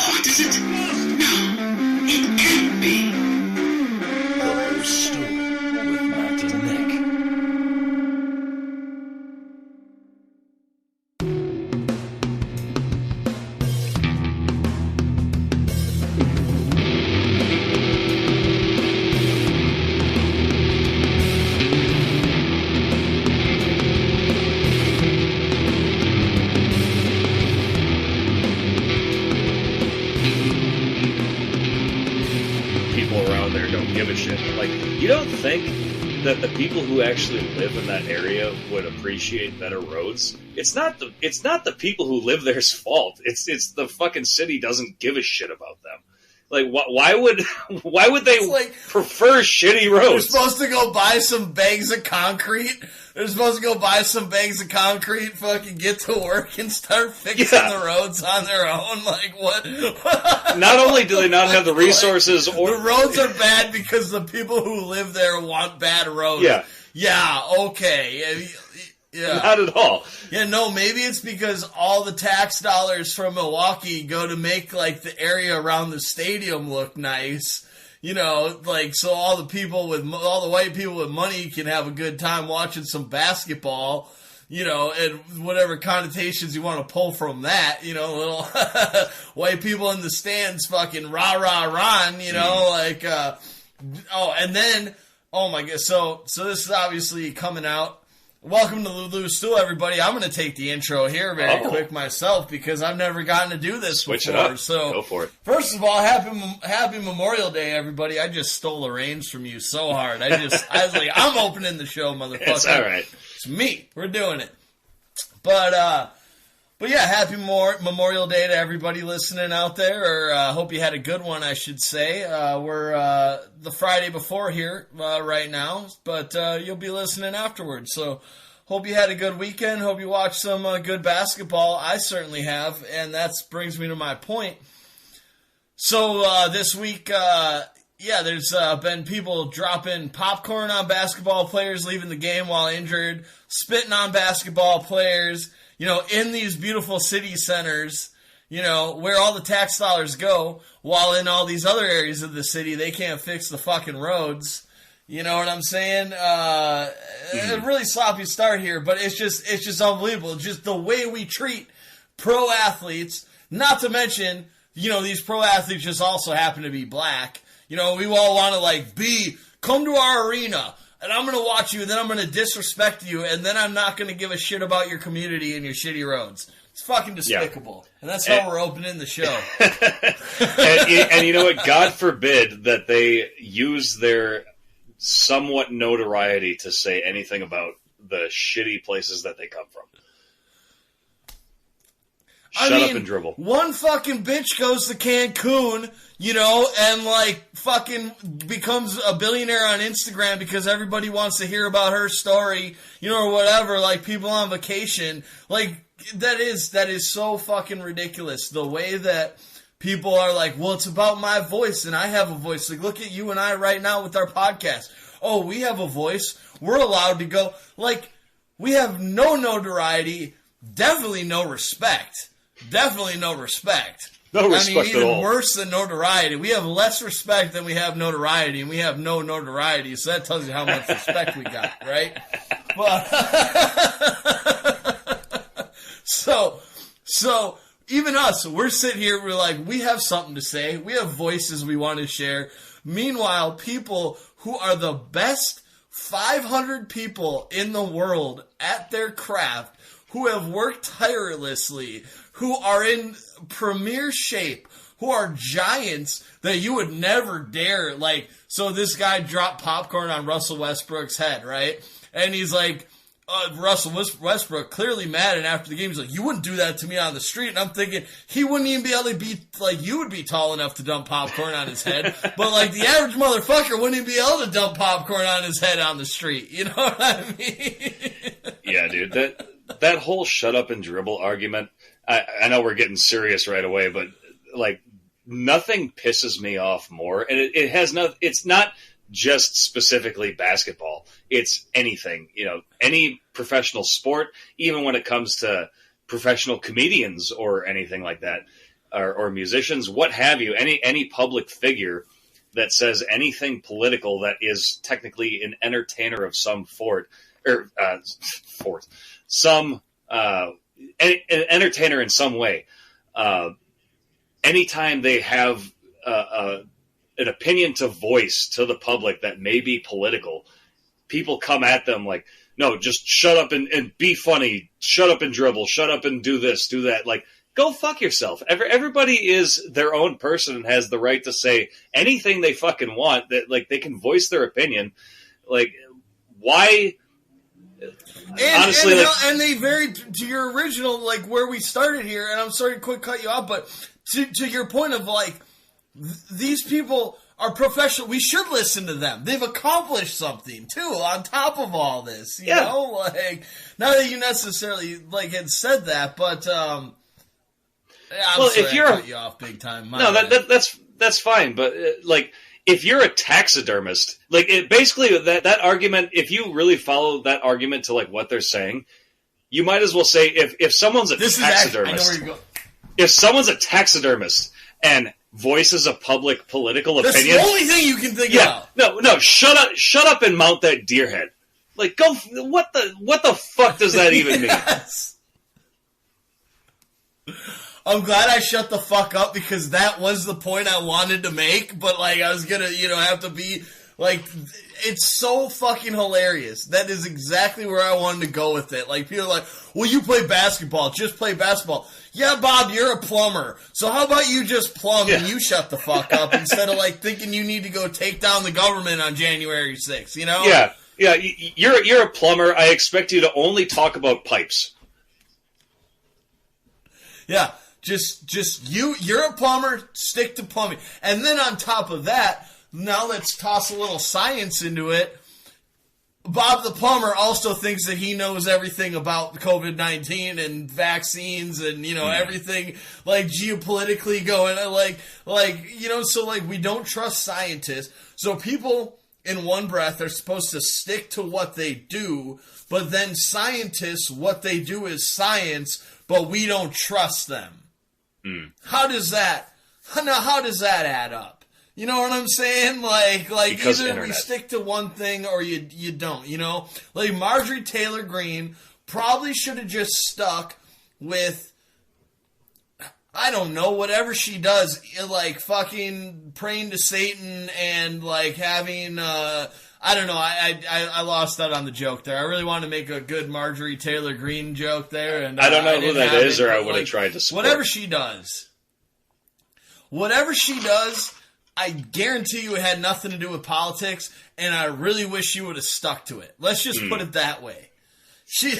What is it? No, it can't be. The Stool with Matt Nic. Give a shit. Like, you don't think that the people who actually live in that area would appreciate better roads? It's not the people who live there's fault. It's the fucking city doesn't give a shit about them. Like, why would they prefer shitty roads? They're supposed to go buy some bags of concrete. Fucking get to work and start fixing the roads on their own. Like, what? Not only do they not have the resources, or the roads are bad because the people who live there want bad roads. Yeah, okay. Yeah. Not at all. Yeah, no, maybe it's because all the tax dollars from Milwaukee go to make, like, the area around the stadium look nice. You know, like, so all the white people with money can have a good time watching some basketball, you know, and whatever connotations you want to pull from that, you know, little white people in the stands fucking rah-rah-rah, you know, like, and then, oh my God, so this is obviously coming out. Welcome to the Stool, everybody. I'm going to take the intro here very quick myself because I've never gotten to do this Switch before. it up. So, go for it. First of all, happy Memorial Day, everybody. I just stole the reins from you so hard. I was like, I'm opening the show, motherfucker. It's all right. It's me. We're doing it. But yeah, happy Memorial Day to everybody listening out there, or hope you had a good one, I should say. We're the Friday before here right now, but you'll be listening afterwards. So hope you had a good weekend. Hope you watched some good basketball. I certainly have, and that brings me to my point. So this week, there's been people dropping popcorn on basketball players leaving the game while injured, spitting on basketball players, you know, in these beautiful city centers, you know, where all the tax dollars go, while in all these other areas of the city, they can't fix the fucking roads. You know what I'm saying? A really sloppy start here, but it's just unbelievable. Just the way we treat pro athletes, not to mention, you know, these pro athletes just also happen to be black. You know, we all want to, come to our arena, and I'm going to watch you, and then I'm going to disrespect you, and then I'm not going to give a shit about your community and your shitty roads. It's fucking despicable. Yeah. And that's how we're opening the show. and you know what? God forbid that they use their somewhat notoriety to say anything about the shitty places that they come from. Shut up and dribble. One fucking bitch goes to Cancun, you know, and like fucking becomes a billionaire on Instagram because everybody wants to hear about her story, you know, or whatever, like people on vacation. Like, that is so fucking ridiculous. The way that people are like, well, it's about my voice and I have a voice. Like, look at you and I right now with our podcast. Oh, we have a voice. We're allowed to go. Like, we have no notoriety, definitely no respect. Definitely no respect. No respect even at all. Worse than notoriety. We have less respect than we have notoriety, and we have no notoriety, so that tells you how much respect we got, right? But so even us, we're sitting here, we're like, we have something to say. We have voices we want to share. Meanwhile, people who are the best 500 people in the world at their craft, who have worked tirelessly, who are in premier shape, who are giants that you would never dare, like, so this guy dropped popcorn on Russell Westbrook's head, right? And he's like, Russell Westbrook clearly mad, and after the game, he's like, you wouldn't do that to me on the street. And I'm thinking, he wouldn't even be able to be, like, you would be tall enough to dump popcorn on his head, but, like, the average motherfucker wouldn't even be able to dump popcorn on his head on the street. You know what I mean? Yeah, dude, that whole shut up and dribble argument, I know we're getting serious right away, but, like, nothing pisses me off more, and it's not just specifically basketball. It's anything, you know, any professional sport, even when it comes to professional comedians or anything like that. or musicians, what have you, any public figure that says anything political that is technically an entertainer of some an entertainer in some way. Anytime they have an opinion to voice to the public that may be political, people come at them like, no, just shut up and be funny. Shut up and dribble. Shut up and do this, do that. Like, go fuck yourself. Everybody is their own person and has the right to say anything they fucking want. That, like, they can voice their opinion. Like, why? Honestly, and they very, to your original, like, where we started here, and I'm sorry to cut you off, but to your point of, like, these people are professional. We should listen to them. They've accomplished something, too, on top of all this. You know? Like, not that you necessarily, like, had said that, but, I'm sorry if I cut you off big time. That's fine, but, like, if you're a taxidermist, like, basically that argument, if you really follow that argument to, like, what they're saying, you might as well say if someone's a taxidermist, I know where you're going. If someone's a taxidermist and voices a public political opinion, that's the only thing you can think about. No, shut up and mount that deer head. Like, go, what the fuck does that even mean? I'm glad I shut the fuck up because that was the point I wanted to make, but, like, I was gonna, have to be, like, it's so fucking hilarious. That is exactly where I wanted to go with it. Like, people are like, well, you play basketball, just play basketball. Yeah, Bob, you're a plumber. So how about you just plumb and you shut the fuck up instead of, like, thinking you need to go take down the government on January 6th, you know? Yeah, you're a plumber. I expect you to only talk about pipes. Yeah. Just you're a plumber, stick to plumbing. And then on top of that, now let's toss a little science into it. Bob the plumber also thinks that he knows everything about COVID-19 and vaccines and, everything, like, geopolitically going, so, like, we don't trust scientists. So people in one breath are supposed to stick to what they do, but then scientists, what they do is science, but we don't trust them. How does that add up? You know what I'm saying? Like because either internet. We stick to one thing or you don't, Like, Marjorie Taylor Greene probably should have just stuck with, I don't know, whatever she does, like, fucking praying to Satan and, like, having, I don't know, I lost out on the joke there. I really wanted to make a good Marjorie Taylor Greene joke there. And I don't know who that is, or I would have tried to support. Whatever she does, I guarantee you it had nothing to do with politics, and I really wish she would have stuck to it. Let's just put it that way. She...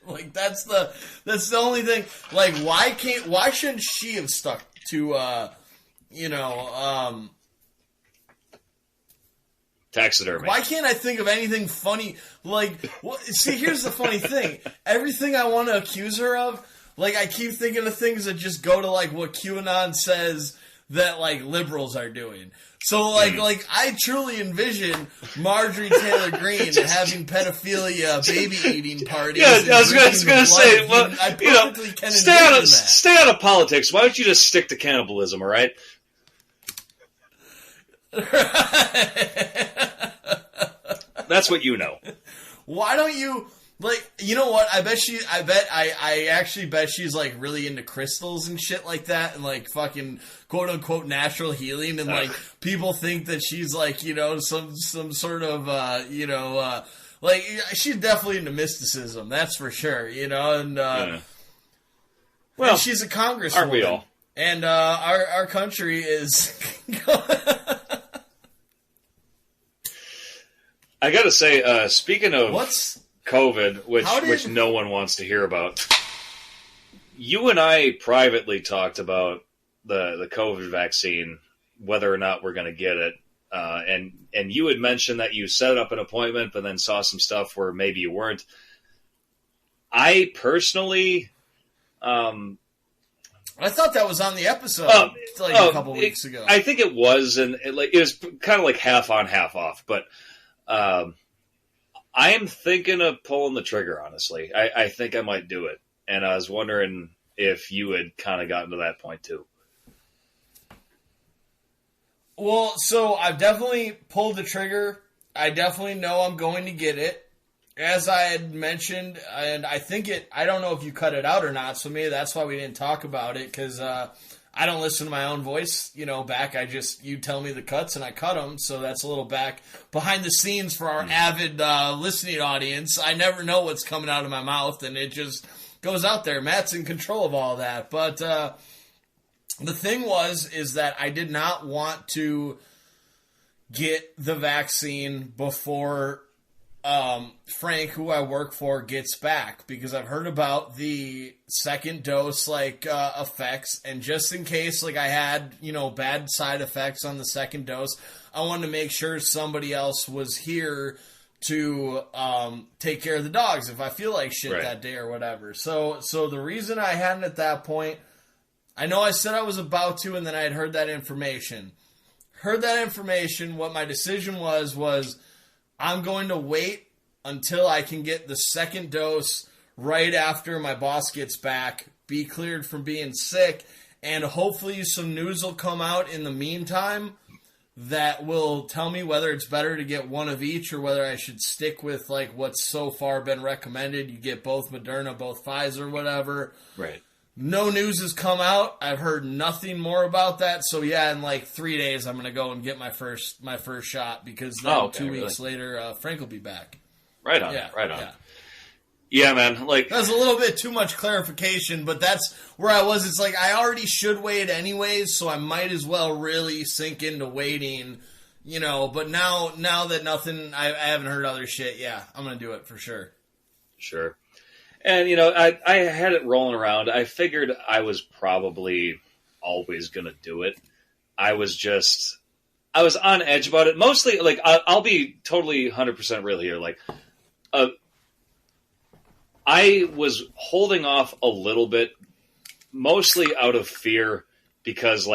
Like, that's the only thing. Like, why shouldn't she have stuck to, taxidermy? Why can't I think of anything funny? Like, see, here's the funny thing. Everything I want to accuse her of, like, I keep thinking of things that just go to, like, what QAnon says that, like, liberals are doing. So, like I truly envision Marjorie Taylor Greene having pedophilia baby eating parties. Yeah, I was going to say, well, I perfectly can stay out of politics. Why don't you just stick to cannibalism, all right? That's what you know. Why don't you, like, you know what? I actually bet she's, like, really into crystals and shit like that, and, like, fucking quote unquote natural healing, and, like, people think that she's, like, some sort of, like, she's definitely into mysticism, that's for sure, and, well, and she's a congresswoman. Aren't we all? And, our country is... I gotta say, speaking of COVID, which no one wants to hear about, you and I privately talked about the COVID vaccine, whether or not we're going to get it, and you had mentioned that you set up an appointment, but then saw some stuff where maybe you weren't. I personally, I thought that was on the episode a couple weeks ago. I think it was, and it was kind of like half on, half off, but. I am thinking of pulling the trigger, honestly. I think I might do it. And I was wondering if you had kind of gotten to that point too. Well, so I've definitely pulled the trigger. I definitely know I'm going to get it. As I had mentioned, and I think I don't know if you cut it out or not, so maybe that's why we didn't talk about it, because I don't listen to my own voice, back. You tell me the cuts and I cut them, so that's a little back behind the scenes for our avid listening audience. I never know what's coming out of my mouth, and it just goes out there. Matt's in control of all that. But the thing is that I did not want to get the vaccine before Frank, who I work for, gets back, because I've heard about the second dose effects, and just in case I had bad side effects on the second dose, I wanted to make sure somebody else was here to take care of the dogs if I feel like shit that day or whatever. So the reason I hadn't at that point, I know I said I was about to, and then I had heard that information. What my decision was I'm going to wait until I can get the second dose right after my boss gets back, be cleared from being sick, and hopefully some news will come out in the meantime that will tell me whether it's better to get one of each or whether I should stick with what's so far been recommended. You get both Moderna, both Pfizer, whatever. Right. No news has come out. I've heard nothing more about that. So yeah, in 3 days, I'm gonna go and get my first shot, because then 2 weeks later, Frank will be back. Right on. Yeah, right on. Yeah. Yeah, man. That's a little bit too much clarification, but that's where I was. It's I already should wait anyways, so I might as well really sink into waiting, But now that I haven't heard other shit. Yeah, I'm gonna do it for sure. Sure. And, I had it rolling around. I figured I was probably always going to do it. I was on edge about it. Mostly, I'll be totally 100% real here. I was holding off a little bit, mostly out of fear, because,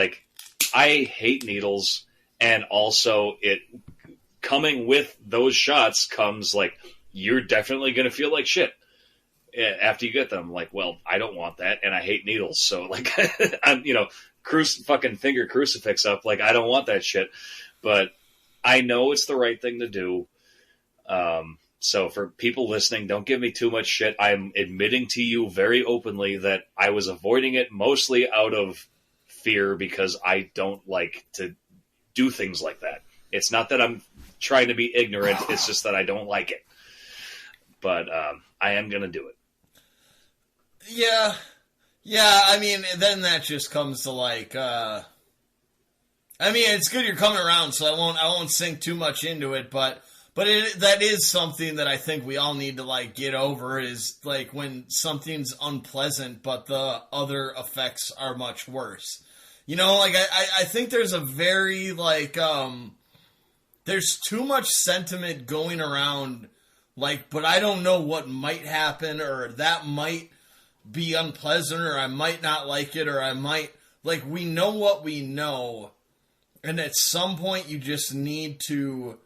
I hate needles. And also, it coming with those shots comes, you're definitely going to feel like shit after you get them. Well, I don't want that, and I hate needles, so I'm fucking finger crucifix up, I don't want that shit, but I know it's the right thing to do. So for people listening, don't give me too much shit. I'm admitting to you very openly that I was avoiding it mostly out of fear, because I don't like to do things like that. It's not that I'm trying to be ignorant, it's just that I don't like it. But I am going to do it. Yeah. I mean, then that just comes to it's good you're coming around, so I won't sink too much into it, but that is something that I think we all need to get over, is when something's unpleasant, but the other effects are much worse. I think there's a very there's too much sentiment going around, but I don't know what might happen, or that might be unpleasant, or I might not like it, or I might, we know what we know, and at some point you just need to,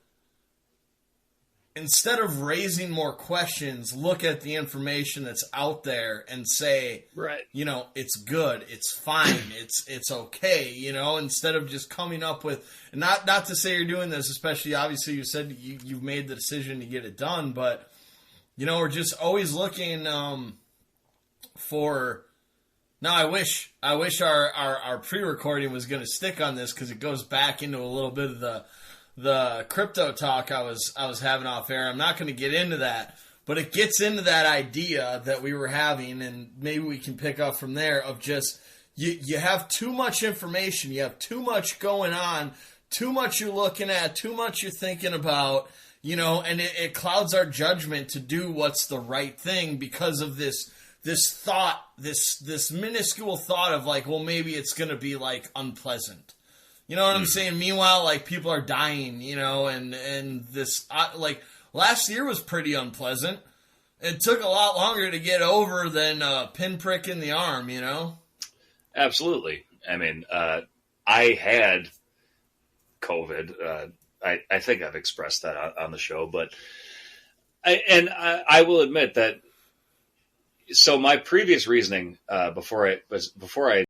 instead of raising more questions, look at the information that's out there and say, right, it's good, it's fine, it's okay, instead of just coming up with, not to say you're doing this, especially, obviously you said you've made the decision to get it done, but, we're just always looking, for, now I wish our pre-recording was going to stick on this, because it goes back into a little bit of the crypto talk I was having off air. I'm not going to get into that, but it gets into that idea that we were having, and maybe we can pick up from there, of just, you have too much information, you have too much going on, too much you're looking at, too much you're thinking about, and it clouds our judgment to do what's the right thing, because of this thought, this minuscule thought of well, maybe it's going to be unpleasant. You know what I'm saying? Meanwhile, people are dying, and this, last year was pretty unpleasant. It took a lot longer to get over than a pinprick in the arm, Absolutely. I mean, I had COVID. I think I've expressed that on the show, but I will admit that, So my previous reasoning before I